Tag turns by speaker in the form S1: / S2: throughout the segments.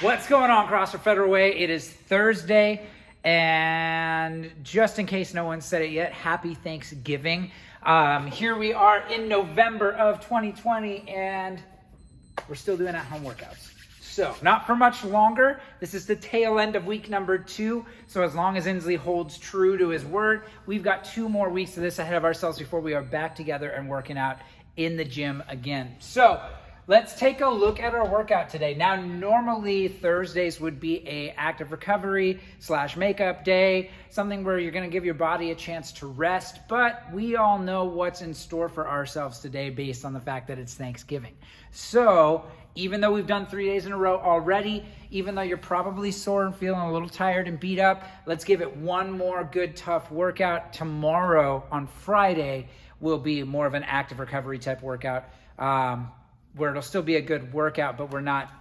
S1: What's going on, CrossFit Federal Way? It is Thursday, and just in case no one said it yet, happy Thanksgiving. Here we are in November of 2020, and we're still doing at-home workouts. So, not for much longer. This is the tail end of week number 2. So as long as Inslee holds true to his word, we've got 2 more weeks of this ahead of ourselves before we are back together and working out in the gym again. So, let's take a look at our workout today. Now, normally Thursdays would be a active recovery / makeup day, something where you're gonna give your body a chance to rest, but we all know what's in store for ourselves today based on the fact that it's Thanksgiving. So, even though we've done 3 days in a row already, even though you're probably sore and feeling a little tired and beat up, let's give it one more good tough workout. Tomorrow on Friday will be more of an active recovery type workout, where it'll still be a good workout, but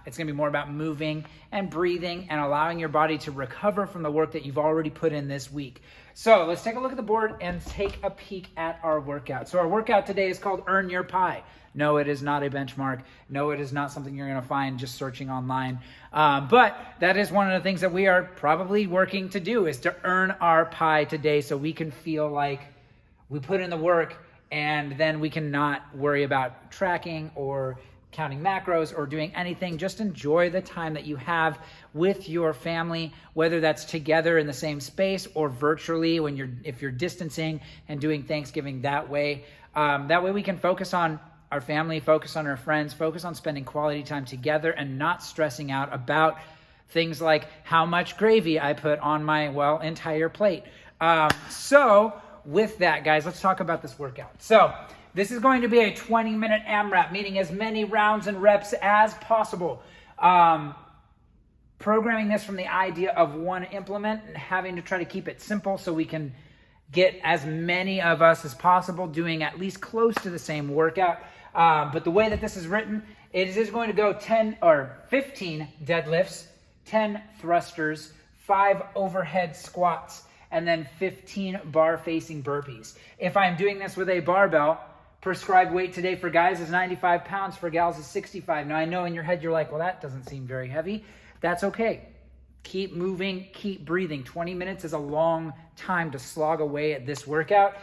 S1: it's gonna be more about moving and breathing and allowing your body to recover from the work that you've already put in this week. So let's take a look at the board and take a peek at our workout. So our workout today is called Earn Your Pie. No, it is not a benchmark. No, it is not something you're gonna find just searching online. But that is one of the things that we are probably working to do, is to earn our pie today so we can feel like we put in the work, and then we can not worry about tracking or counting macros or doing anything. Just enjoy the time that you have with your family, whether that's together in the same space or virtually if you're distancing and doing Thanksgiving that way. That way we can focus on our family, focus on our friends, focus on spending quality time together and not stressing out about things like how much gravy I put on my, entire plate. So with that, guys, let's talk about this workout. So this is going to be a 20-minute AMRAP, meaning as many rounds and reps as possible. Programming this from the idea of one implement and having to try to keep it simple so we can get as many of us as possible doing at least close to the same workout. But the way that this is written, it is going to go 15 deadlifts, 10 thrusters, 5 overhead squats, and then 15 bar facing burpees. If I'm doing this with a barbell, prescribed weight today for guys is 95 pounds, for gals is 65. Now I know in your head you're like, well, that doesn't seem very heavy. That's okay. Keep moving, keep breathing. 20 minutes is a long time to slog away at this workout.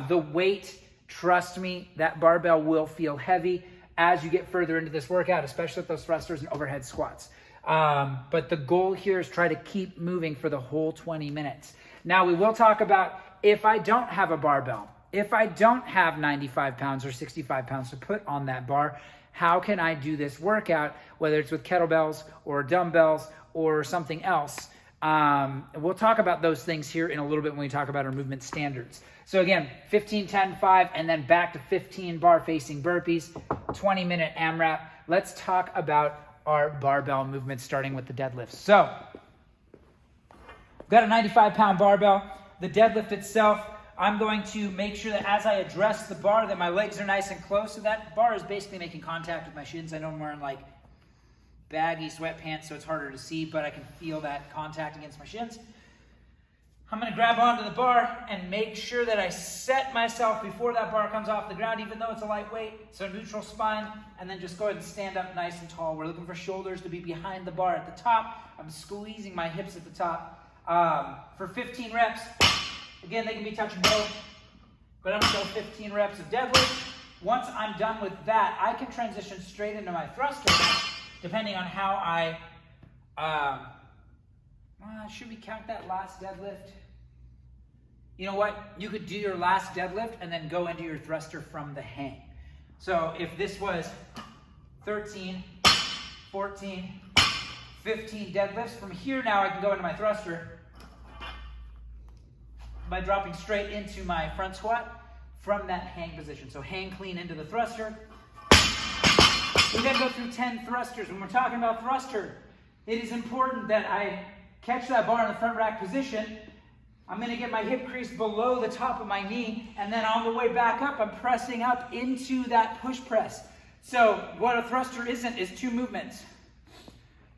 S1: The weight, trust me, that barbell will feel heavy as you get further into this workout, especially with those thrusters and overhead squats. But the goal here is try to keep moving for the whole 20 minutes. Now, we will talk about if I don't have a barbell, if I don't have 95 pounds or 65 pounds to put on that bar, how can I do this workout, whether it's with kettlebells or dumbbells or something else? We'll talk about those things here in a little bit when we talk about our movement standards. So again, 15, 10, 5, and then back to 15 bar facing burpees, 20-minute AMRAP. Let's talk about our barbell movements, starting with the deadlifts. So, got a 95-pound barbell. The deadlift itself, I'm going to make sure that as I address the bar that my legs are nice and close. So that bar is basically making contact with my shins. I know I'm wearing like baggy sweatpants, so it's harder to see, but I can feel that contact against my shins. I'm gonna grab onto the bar and make sure that I set myself before that bar comes off the ground, even though it's a lightweight, so neutral spine, and then just go ahead and stand up nice and tall. We're looking for shoulders to be behind the bar at the top. I'm squeezing my hips at the top. For 15 reps, again, they can be touch and go, but I'm gonna go 15 reps of deadlift. Once I'm done with that, I can transition straight into my thrusters, depending on how should we count that last deadlift? You know what? You could do your last deadlift and then go into your thruster from the hang. So if this was 13, 14, 15 deadlifts, from here now I can go into my thruster by dropping straight into my front squat from that hang position. So hang clean into the thruster. We then go through 10 thrusters. When we're talking about thruster, it is important that I catch that bar in the front rack position. I'm going to get my hip crease below the top of my knee, and then on the way back up, I'm pressing up into that push press. So what a thruster isn't is 2 movements.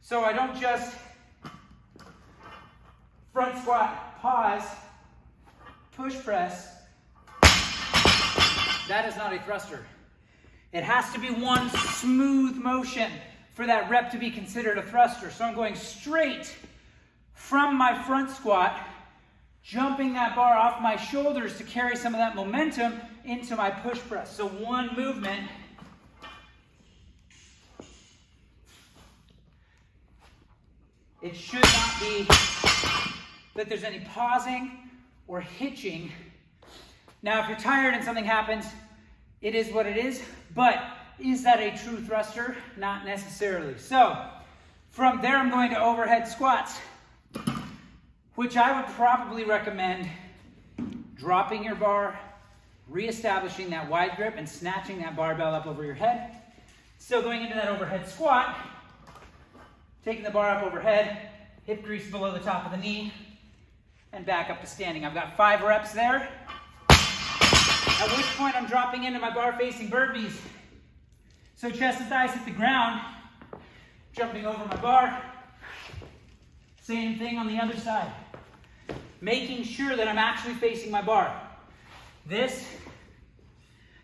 S1: So I don't just front squat, pause, push press. That is not a thruster. It has to be one smooth motion for that rep to be considered a thruster. So I'm going straight from my front squat, jumping that bar off my shoulders to carry some of that momentum into my push press. So one movement. It should not be that there's any pausing or hitching. Now, if you're tired and something happens, it is what it is, but is that a true thruster? Not necessarily. So, from there I'm going to overhead squats, which I would probably recommend dropping your bar, reestablishing that wide grip, and snatching that barbell up over your head. Still going into that overhead squat, taking the bar up overhead, hip crease below the top of the knee, and back up to standing. I've got 5 reps there, at which point I'm dropping into my bar facing burpees. So chest and thighs hit the ground, jumping over my bar. Same thing on the other side. Making sure that I'm actually facing my bar. This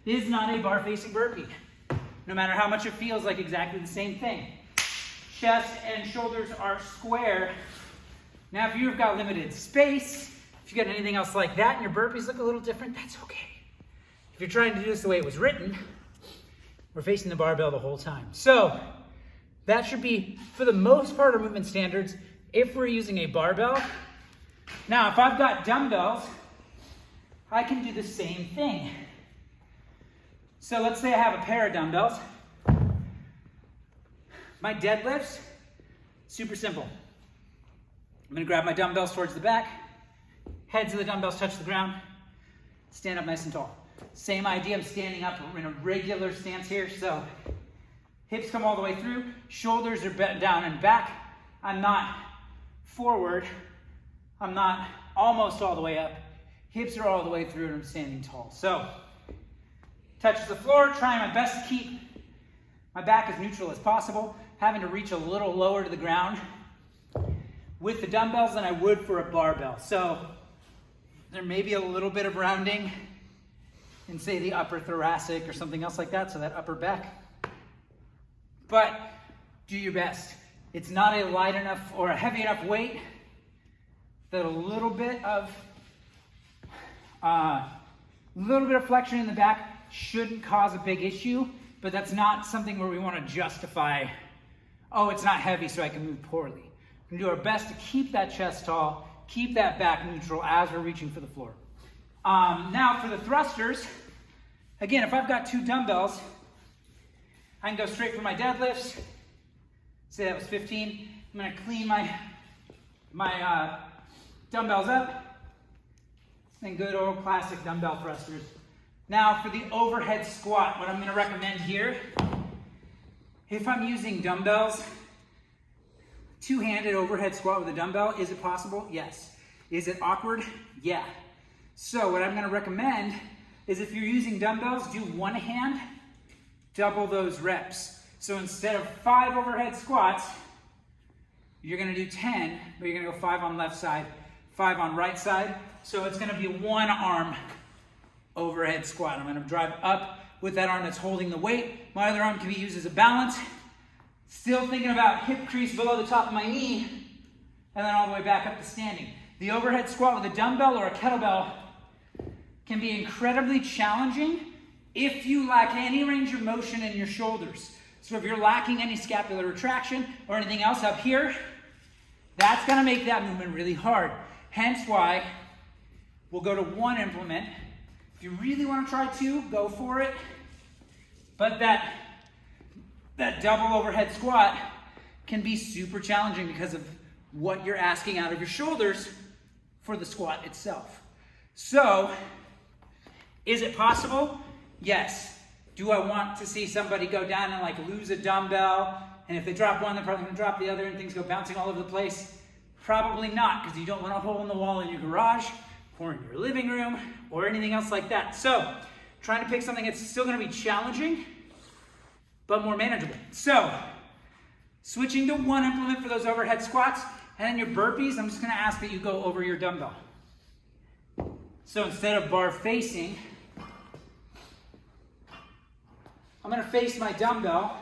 S1: is not a bar facing burpee, no matter how much it feels like exactly the same thing. Chest and shoulders are square. Now, if you've got limited space, if you've got anything else like that and your burpees look a little different, that's okay. If you're trying to do this the way it was written, we're facing the barbell the whole time. So that should be, for the most part, our movement standards if we're using a barbell. Now, if I've got dumbbells, I can do the same thing. So let's say I have a pair of dumbbells. My deadlifts, super simple. I'm going to grab my dumbbells towards the back, heads of the dumbbells touch the ground, stand up nice and tall. Same idea, I'm standing up in a regular stance here, so hips come all the way through, shoulders are bent down and back. I'm not forward, I'm not almost all the way up, hips are all the way through and I'm standing tall. So, touches the floor, trying my best to keep my back as neutral as possible, having to reach a little lower to the ground with the dumbbells than I would for a barbell. So there may be a little bit of rounding in, say, the upper thoracic or something else like that, so that upper back. But do your best. It's not a light enough or a heavy enough weight that a little bit of flexion in the back shouldn't cause a big issue, but that's not something where we want to justify, oh, it's not heavy so I can move poorly. We're going to do our best to keep that chest tall, keep that back neutral as we're reaching for the floor. Now for the thrusters, again, if I've got 2 dumbbells, I can go straight for my deadlifts. Say that was 15. I'm going to clean my dumbbells up, and good old classic dumbbell thrusters. Now for the overhead squat, what I'm going to recommend here, if I'm using dumbbells, 2-handed overhead squat with a dumbbell, is it possible? Yes. Is it awkward? Yeah. So what I'm going to recommend is if you're using dumbbells, do 1 hand, double those reps. So instead of 5 overhead squats, you're going to do 10, but you're going to go 5 on left side, 5 on right side. So it's going to be a 1-arm overhead squat. I'm going to drive up with that arm that's holding the weight. My other arm can be used as a balance. Still thinking about hip crease below the top of my knee, and then all the way back up to standing. The overhead squat with a dumbbell or a kettlebell can be incredibly challenging if you lack any range of motion in your shoulders. So if you're lacking any scapular retraction or anything else up here, that's going to make that movement really hard. Hence why we'll go to 1 implement. If you really want to try 2, go for it. But that double overhead squat can be super challenging because of what you're asking out of your shoulders for the squat itself. So, is it possible? Yes. Do I want to see somebody go down and like lose a dumbbell, and if they drop one, they're probably going to drop the other and things go bouncing all over the place? Probably not, because you don't want a hole in the wall in your garage or in your living room or anything else like that. So, trying to pick something that's still going to be challenging, but more manageable. So, switching to 1 implement for those overhead squats, and then your burpees, I'm just going to ask that you go over your dumbbell. So instead of bar facing, I'm going to face my dumbbell,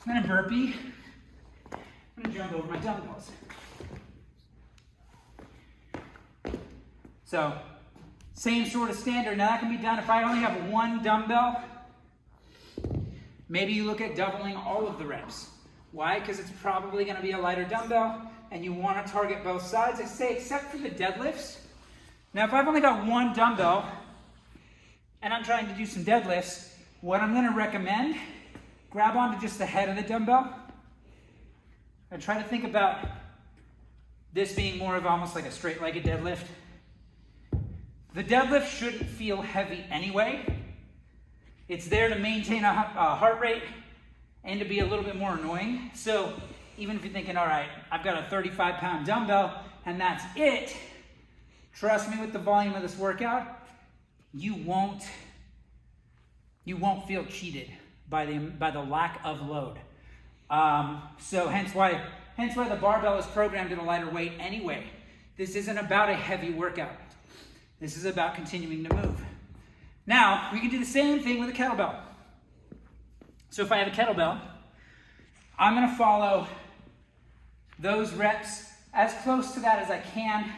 S1: I'm gonna burpee. I'm gonna jump over my dumbbells. So, same sort of standard. Now that can be done if I only have one dumbbell. Maybe you look at doubling all of the reps. Why? Because it's probably gonna be a lighter dumbbell and you wanna target both sides. I say except for the deadlifts. Now if I've only got one dumbbell and I'm trying to do some deadlifts, what I'm gonna recommend, grab onto just the head of the dumbbell. I try to think about this being more of almost like a straight-legged deadlift. The deadlift shouldn't feel heavy anyway. It's there to maintain a heart rate and to be a little bit more annoying. So even if you're thinking, all right, I've got a 35-pound dumbbell and that's it, trust me with the volume of this workout, you won't feel cheated by the lack of load. So hence why the barbell is programmed at a lighter weight anyway. This isn't about a heavy workout. This is about continuing to move. Now, we can do the same thing with a kettlebell. So if I have a kettlebell, I'm gonna follow those reps as close to that as I can.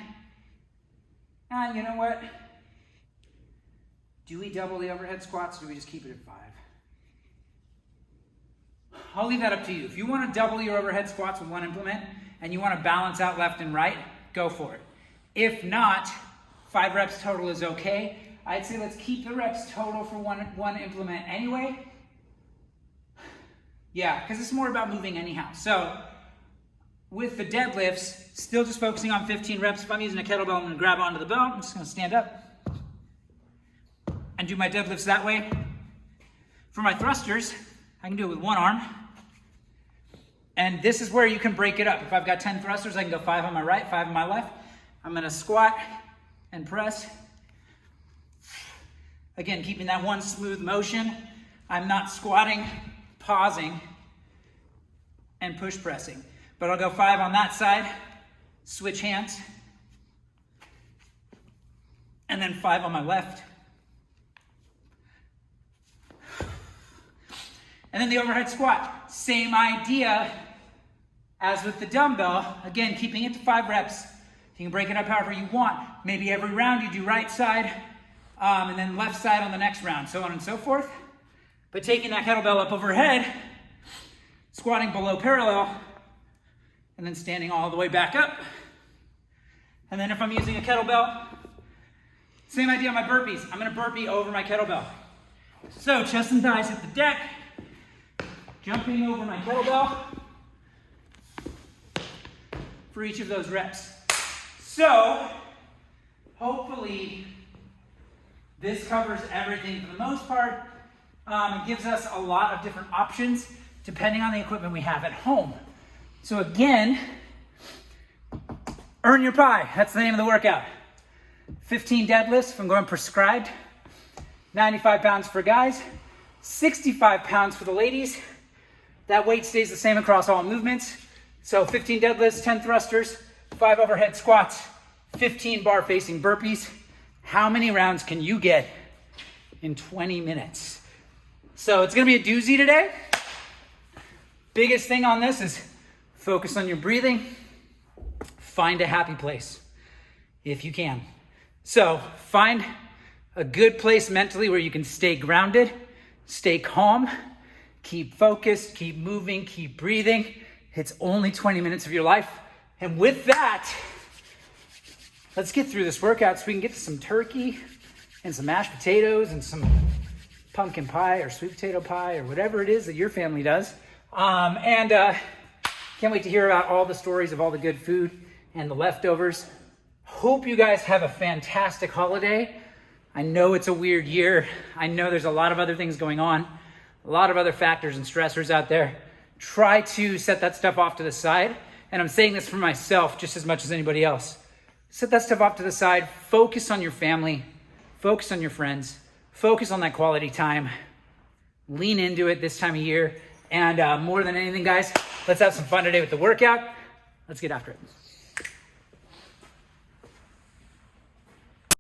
S1: You know what? Do we double the overhead squats or do we just keep it at 5? I'll leave that up to you. If you want to double your overhead squats with one implement and you want to balance out left and right, go for it. If not, 5 reps total is okay. I'd say let's keep the reps total for one implement anyway. Yeah, because it's more about moving anyhow. So with the deadlifts, still just focusing on 15 reps. If I'm using a kettlebell, I'm going to grab onto the belt. I'm just going to stand up and do my deadlifts that way. For my thrusters, I can do it with one arm. And this is where you can break it up. If I've got 10 thrusters, I can go 5 on my right, 5 on my left. I'm gonna squat and press. Again, keeping that one smooth motion. I'm not squatting, pausing, and push pressing. But I'll go 5 on that side, switch hands, and then 5 on my left. And then the overhead squat, same idea as with the dumbbell. Again, keeping it to 5 reps. You can break it up however you want. Maybe every round you do right side, and then left side on the next round, so on and so forth. But taking that kettlebell up overhead, squatting below parallel, and then standing all the way back up. And then if I'm using a kettlebell, same idea on my burpees. I'm gonna burpee over my kettlebell. So chest and thighs hit the deck, jumping over my kettlebell for each of those reps. So, hopefully, this covers everything for the most part. It gives us a lot of different options depending on the equipment we have at home. So again, earn your pie. That's the name of the workout. 15 deadlifts if I'm going prescribed. 95 pounds for guys. 65 pounds for the ladies. That weight stays the same across all movements. So 15 deadlifts, 10 thrusters, 5 overhead squats, 15 bar facing burpees. How many rounds can you get in 20 minutes? So it's gonna be a doozy today. Biggest thing on this is focus on your breathing. Find a happy place if you can. So find a good place mentally where you can stay grounded, stay calm, keep focused, keep moving, keep breathing. It's only 20 minutes of your life. And with that, let's get through this workout so we can get to some turkey and some mashed potatoes and some pumpkin pie or sweet potato pie or whatever it is that your family does. Can't wait to hear about all the stories of all the good food and the leftovers. Hope you guys have a fantastic holiday. I know it's a weird year. I know there's a lot of other things going on, a lot of other factors and stressors out there. Try to set that stuff off to the side. And I'm saying this for myself just as much as anybody else. Set that stuff off to the side. Focus on your family. Focus on your friends. Focus on that quality time. Lean into it this time of year. And more than anything, guys, let's have some fun today with the workout. Let's get after it.